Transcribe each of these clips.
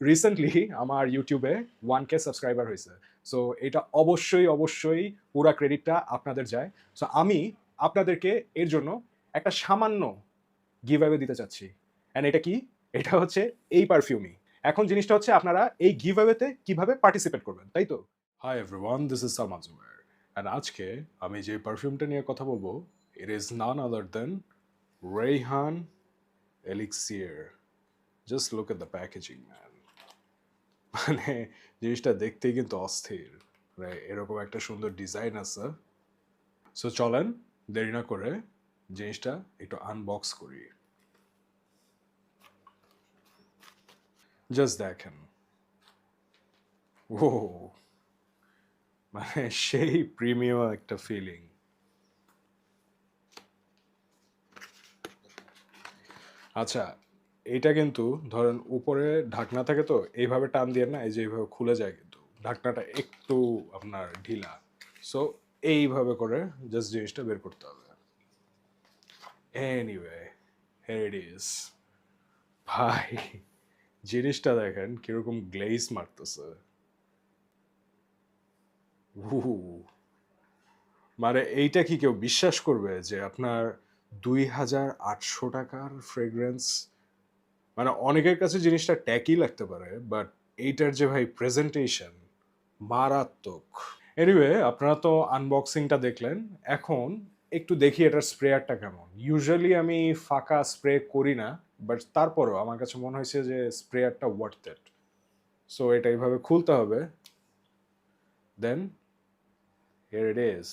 Recently আমার ইউটিউবে 1K subscriber হয়েছে। সো এটা অবশ্যই পুরা ক্রেডিটটা আপনাদের যায়। সো আমি আপনাদেরকে এর জন্য একটা সামান্য গিভঅ্যাওয়ে দিতে চাচ্ছি। অ্যান্ড এটা কি? এটা হচ্ছে এই পারফিউমই। এখন জিনিসটা হচ্ছে আপনারা এই গিভঅ্যাওয়েতে কিভাবে পার্টিসিপেট করবেন, তাই তো? Hi everyone, this is Salman Zubair. And আজকে আমি যে পারফিউমটা নিয়ে কথা বলবো, it is none other than Rayhaan elixir. Just look at the packaging man. মানে জিনিসটা দেখতেই কিন্তু অস্থির। এরকম একটা সুন্দর ডিজাইন আছে। সো চলেন দেরি না করে জিনিসটা একটু আনবক্স করি। জাস্ট দেখেন, ও মানে সেই প্রিমিয়াম একটা ফিলিং। আচ্ছা, এইটা কিন্তু ধরেন উপরে ঢাকনা থাকে, তো এইভাবে টান দিয়ে না, এই যে এইভাবে খুলে যায়, কিন্তু ঢাকনাটা একটু আপনার ঢিলা। সো এইভাবে করে জাস্ট জিনিসটা বের করতে হবে। Anyway, here it is. ভাই, জিনিসটা দেখেন কিরকম গ্লেজ মারতেছে। উহু, মানে এইটা কি কেউ বিশ্বাস করবে যে আপনার 2,800 টাকার ফ্রেগ্রেন্স? মানে অনেকের কাছে জিনিসটা ট্যাকি লাগতে পারে, বাট এইটার যে ভাই প্রেজেন্টেশন, মারাত্মক। এনিওয়ে, আপনারা তো আনবক্সিংটা দেখলেন। এখন একটু দেখি এটার স্প্রেয়ারটা কেমন। ইউজুয়ালি আমি ফাঁকা স্প্রে করি না, বাট তারপরেও আমার কাছে মনে হয়েছে যে স্প্রেয়ারটা ওয়ার্থ ইট। সো এটা এইভাবে খুলতে হবে, then here it is.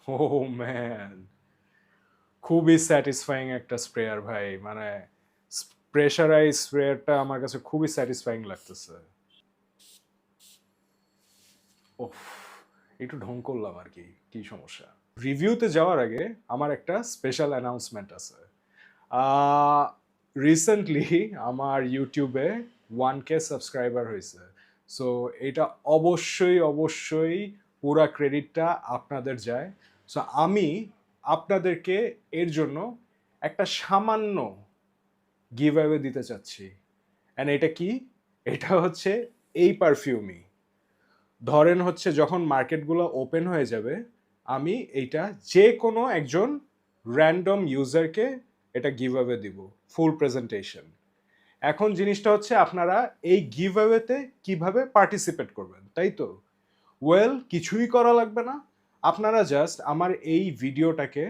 Oh man, খুবই স্যাটিসফাইং একটা স্প্রেয়ার ভাই। মানে প্রেশারাইজ স্প্রেয়ারটা আমার কাছে খুবই স্যাটিসফাইং লাগতেছে। ওফ, একটু ঢং করলাম আর কি, কি সমস্যা। রিভিউতে যাওয়ার আগে আমার একটা স্পেশাল অ্যানাউন্সমেন্ট আছে। রিসেন্টলি আমার ইউটিউবে 1K সাবস্ক্রাইবার হয়েছে। সো এটা অবশ্যই পুরা ক্রেডিটটা আপনাদের যায়। সো আমি আপনাদেরকে এর জন্য একটা সামান্য গিভঅ্যাওয়ে দিতে চাচ্ছি। অ্যান্ড এটা কি? এটা হচ্ছে এই পারফিউমই। ধরেন হচ্ছে যখন মার্কেটগুলো ওপেন হয়ে যাবে, আমি এইটা যে কোনো একজন র্যান্ডম ইউজারকে এটা গিভঅ্যাওয়ে দিব, ফুল প্রেজেন্টেশন। এখন জিনিসটা হচ্ছে আপনারা এই গিভঅ্যাওয়েতে কিভাবে পার্টিসিপেট করবেন, তাই তো? ওয়েল, কিছুই করা লাগবে না। আপনারা জাস্ট আমার এই ভিডিওটাকে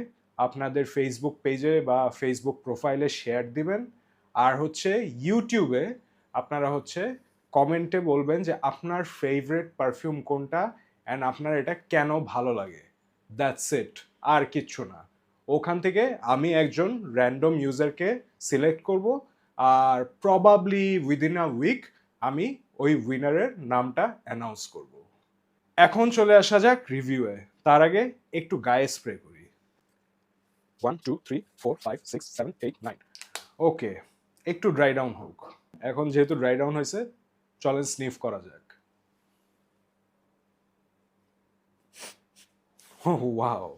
আপনাদের ফেসবুক পেজে বা ফেসবুক প্রোফাইলে শেয়ার দিবেন। আর হচ্ছে ইউটিউবে আপনারা হচ্ছে কমেন্টে বলবেন যে আপনার ফেভারিট পারফিউম কোনটা অ্যান্ড আপনার এটা কেন ভালো লাগে। দ্যাটস ইট, আর কিচ্ছু না। ওখান থেকে আমি একজন র্যান্ডম ইউজারকে সিলেক্ট করব, আর প্রবাবলি উইদিন আ উইক আমি ওই উইনারের নামটা অ্যানাউন্স করব। এখন চলে আসা যাক রিভিউয়ে। তার আগে একটু গায়ে স্প্রে করি। 1 2 3 4 5 6 7 8 9। ওকে, একটু ড্রাই ডাউন হোক। এখন যেহেতু ড্রাই ডাউন হয়েছে, চলেন স্নিফ করা যাক। ওয়াও,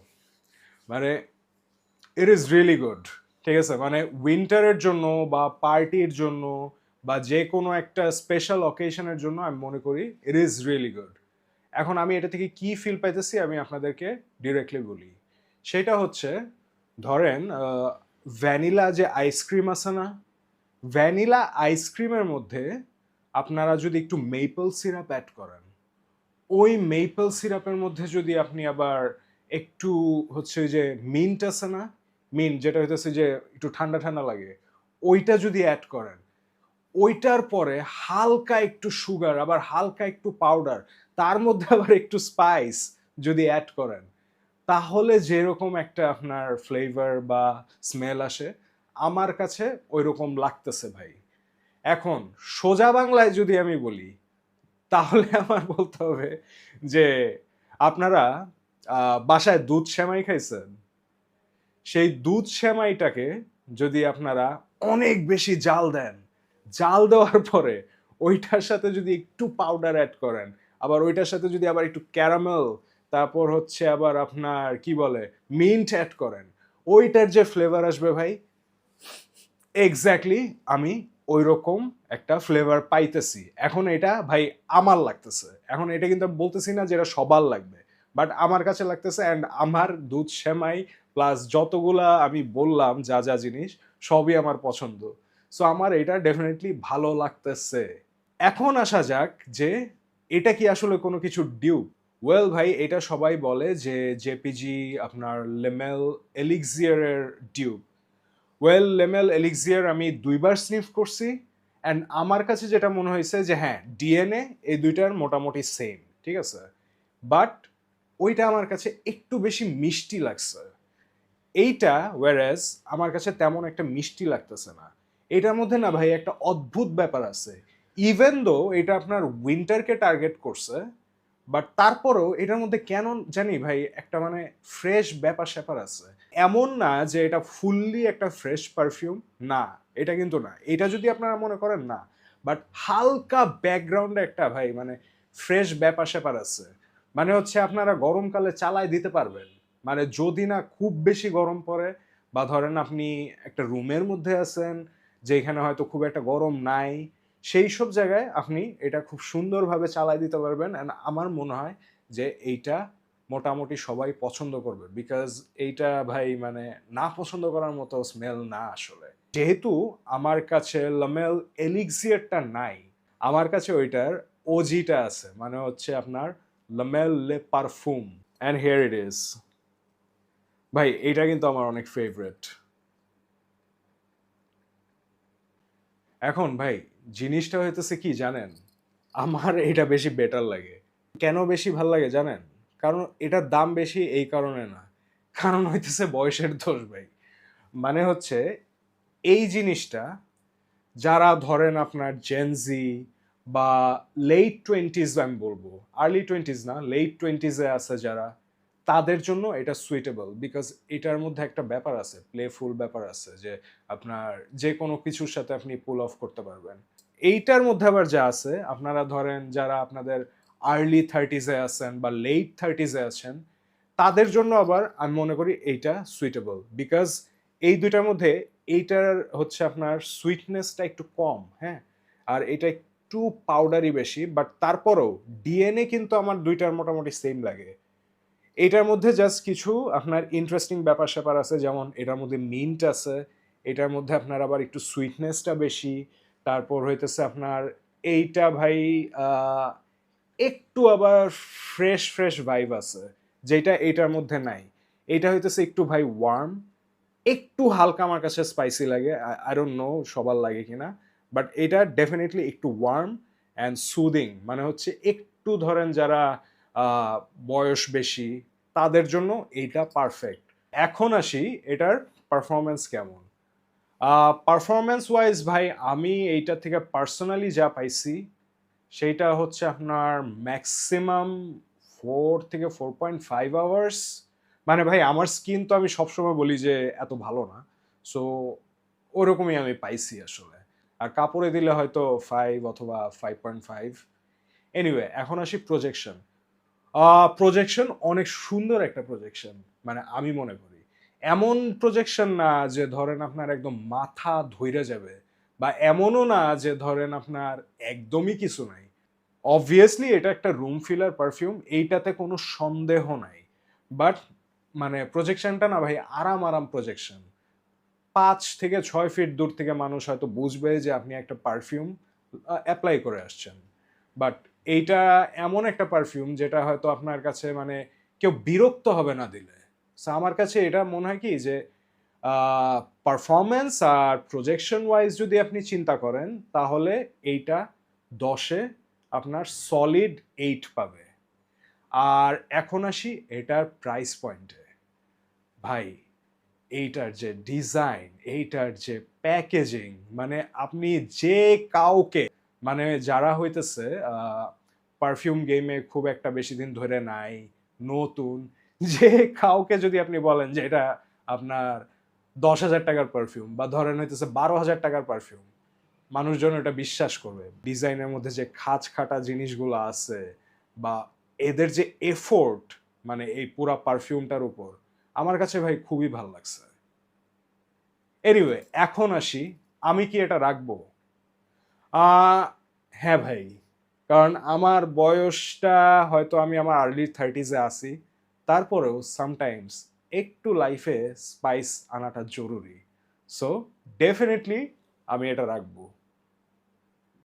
মানে ইট ইজ রিয়েলি গুড। ঠিক আছে, মানে উইন্টারের জন্য বা পার্টির জন্য বা যে কোনো একটা স্পেশাল অকেশনের জন্য আমি মনে করি ইট ইজ রিয়েলি গুড। এখন আমি এটা থেকে কি ফিল পাইতেছি আমি আপনাদেরকে ডিরেক্টলি বলি। সেটা হচ্ছে, ধরেন ভ্যানিলা যে আইসক্রিম আছে না, ভ্যানিলা আইসক্রিমের মধ্যে আপনারা যদি একটু মেপল সিরাপ অ্যাড করেন, ওই মেপল সিরাপের মধ্যে যদি আপনি আবার একটু হচ্ছে ওই যে মিন্ট আছে না, মিন্ট যেটা হইতেছে যে একটু ঠান্ডা ঠান্ডা লাগে, ওইটা যদি অ্যাড করেন, ওইটার পরে হালকা একটু সুগার, আবার হালকা একটু পাউডার, তার মধ্যে আবার একটু স্পাইস যদি অ্যাড করেন, তাহলে যেরকম একটা আপনার ফ্লেভার বা স্মেল আসে, আমার কাছে ওই রকম লাগতেছে ভাই। এখন সোজা বাংলায় যদি আমি বলি, তাহলে আমার বলতে হবে যে আপনারা বাসায় দুধ সেমাই খাইছেন, সেই দুধ সেমাইটাকে যদি আপনারা অনেক বেশি জাল দেন, জাল দেওয়ার পরে ওইটার সাথে যদি একটু পাউডার অ্যাড করেন, আবার ওইটার সাথে যদি আবার একটু ক্যারামেল, তারপর হচ্ছে আবার আপনার কি বলে মিন্ট অ্যাড করেন, ওইটার যে ফ্লেভার আসবে ভাই, এক্স্যাক্টলি আমি ওইরকম একটা ফ্লেভার পাইতেছি। এখন এটা ভাই আমার লাগতেছে। এখন এটা কিন্তু আমি বলতেছি না যে এটা সবার লাগবে। বাট আমার কাছে লাগতেছে অ্যান্ড আমার দুধ সেমাই প্লাস যতগুলা আমি বললাম যা, যা জিনিস সবই আমার পছন্দ। সো আমার এটা ডেফিনিটলি ভালো লাগতেছে। এখন আসা যাক যে এটা কি আসলে কোনো কিছুর ডিউপ? ওয়েল ভাই এটা সবাই বলে যে জেপিজি আপনার লেমেল এলিক্সিয়ার এর ডিউপ। ওয়েল লেমেল এলিক্সিয়ার আমি ২ বার স্নিফ করছি অ্যান্ড আমার কাছে যেটা মনে হয়েছে যে হ্যাঁ ডিএনএ এই দুইটার মোটামুটি সেম, ঠিক আছে? বাট ওইটা আমার কাছে একটু বেশি মিষ্টি লাগছে। এইটা ওয়ারাজ আমার কাছে তেমন একটা মিষ্টি লাগতেছে না। এটার মধ্যে না ভাই একটা অদ্ভুত ব্যাপার আছে। ইভেন দো এটা আপনার উইন্টারকে টার্গেট করছে, বাট তারপরেও এটার মধ্যে কেন জানি ভাই একটা মানে ফ্রেশ ব্যাপার-স্যাপার আছে। এমন না যে এটা ফুললি একটা ফ্রেশ পারফিউম, না, এটা কিন্তু না। এটা যদি আপনারা মনে করেন না, বাট হালকা ব্যাকগ্রাউন্ডে একটা ভাই মানে ফ্রেশ ব্যাপার-স্যাপার আছে। মানে হচ্ছে আপনারা গরমকালে চালায় দিতে পারবেন। মানে যদি না খুব বেশি গরম পড়ে বা ধরেন আপনি একটা রুমের মধ্যে আছেন, যেখানে হয়তো খুব একটা গরম নাই, সেই সব জায়গায় আপনি এটা খুব সুন্দরভাবে চালায় দিতে পারবেন অ্যান্ড আমার মনে হয় যে এইটা মোটামুটি সবাই পছন্দ করবে বিকজ এইটা ভাই মানে না পছন্দ করার মতো স্মেল না আসলে। যেহেতু আমার কাছে লামেল এলিক্সিয়ারটা নাই, আমার কাছে ওইটার ওজিটা আছে, মানে হচ্ছে আপনার লামেল লে পারফুম অ্যান্ড হিয়ার ইট ইজ। ভাই এইটা কিন্তু আমার অনেক ফেভারিট। এখন ভাই জিনিসটা হইতেছে কি জানেন, আমার এটা বেশি বেটার লাগে। কেন বেশি ভাল লাগে জানেন? কারণ এটার দাম বেশি এই কারণে না, কারণ হইতেছে বয়সের দোষ ভাই। মানে হচ্ছে এই জিনিসটা যারা ধরেন আপনার জেনজি বা লেট টোয়েন্টিজ, আমি বলবো আর্লি টোয়েন্টিজ না, লেট টোয়েন্টিজে আছে যারা, তাদের জন্য এটা সুইটেবল বিকজ এটার মধ্যে একটা ব্যাপার আছে, প্লেফুল ব্যাপার আছে যে আপনার যে কোনো কিছুর সাথে আপনি পুল অফ করতে পারবেন। এইটার মধ্যে আবার যা আছে, আপনারা ধরেন যারা আপনাদের আর্লি থার্টিজে আছেন বা লেট থার্টিজে আছেন, তাদের জন্য আবার আমি মনে করি এইটা সুইটেবল বিকজ এই দুইটার মধ্যে এইটার হচ্ছে আপনার সুইটনেসটা একটু কম, হ্যাঁ, আর এটা একটু পাউডারি বেশি, বাট তারপরেও ডিএনএ কিন্তু আমার দুইটার মোটামুটি সেম লাগে। এটার মধ্যে জাস্ট কিছু আপনার ইন্টারেস্টিং ব্যাপার স্যাপার আছে, যেমন এটার মধ্যে মিন্ট আছে, এটার মধ্যে আপনার আবার একটু সুইটনেসটা বেশি, তারপর হইতেছে আপনার এইটা ভাই আহ, একটু আবার ফ্রেশ ফ্রেশ ভাইব আছে যেটা এটার মধ্যে নাই। এটা হইতেছে একটু ভাই ওয়ার্ম, একটু হালকা আমার কাছে স্পাইসি লাগে, আই ডোন্ট নো সবার লাগে কিনা, বাট এটা ডেফিনেটলি একটু ওয়ার্ম অ্যান্ড সুদিং, মানে হচ্ছে একটু ধরেন যারা আহ, বয়স বেশি তাদের জন্য এইটা পারফেক্ট। এখন আসি এটার পারফরমেন্স কেমন। পারফরমেন্স ওয়াইজ ভাই আমি এইটা থেকে পার্সোনালি যা পাইছি সেইটা হচ্ছে আপনার ম্যাক্সিমাম 4 থেকে 4.5 আওয়ার্স। মানে ভাই আমার স্কিন তো আমি সবসময় বলি যে এত ভালো না, সো ওরকমই আমি পাইছি আসলে। আর কাপড়ে দিলে হয়তো 5 অথবা 5.5। এনিওয়ে এখন আসি প্রজেকশন। প্রজেকশন অনেক সুন্দর একটা প্রজেকশন, মানে আমি মনে করি এমন প্রজেকশন না যে ধরেন আপনার একদম মাথা ধইরা যাবে, বা এমনও না যে ধরেন আপনার একদমই কিছু নাই। অবভিয়াসলি এটা একটা রুম ফিলার পারফিউম, এইটাতে কোনো সন্দেহ নাই, বাট মানে প্রজেকশনটা না ভাই আরাম আরাম প্রজেকশন। 5 থেকে 6 ফিট দূর থেকে মানুষ হয়তো বুঝবে যে আপনি একটা পারফিউম অ্যাপ্লাই করে আসছেন, বাট এইটা এমন একটা পারফিউম যেটা হয়তো আপনার কাছে মানে কেউ বিরক্ত হবে না দিলে। So আমার কাছে এটা মনে হয় কি যে পারফরমেন্স আর প্রজেকশন ওয়াইজ যদি আপনি চিন্তা করেন তাহলে এইটা 10-এ আপনার সলিড 8 পাবে। আর এখন আসি এটার প্রাইস পয়েন্টে। ভাই এইটার যে ডিজাইন, এইটার যে প্যাকেজিং, মানে আপনি যে কাউকে, মানে যারা হইতেছে পারফিউম গেমে খুব একটা বেশি দিন ধরে নাই, নতুন, যে কাউকে যদি আপনি বলেন যে এটা আপনার 10,000 টাকার পারফিউম বা ধরেন হইতেছে 12,000 টাকার পারফিউম, মানুষজন এটা বিশ্বাস করবে। ডিজাইনের মধ্যে যে খাঁজ খাটা জিনিসগুলো আছে বা এদের যে এফোর্ট, মানে এই পুরা পারফিউমটার উপর, আমার কাছে ভাই খুবই ভালো লাগছে। এনিওয়ে এখন আসি আমি কি এটা রাখবো? আহ, হ্যাঁ ভাই, কারণ আমার বয়সটা হয়তো আমি আমার আর্লি 30s-এ আছি, তারপরেও সামটাইমস একটু লাইফে স্পাইস আনাটা জরুরি। সো ডেফিনেটলি আমি এটা রাখবো।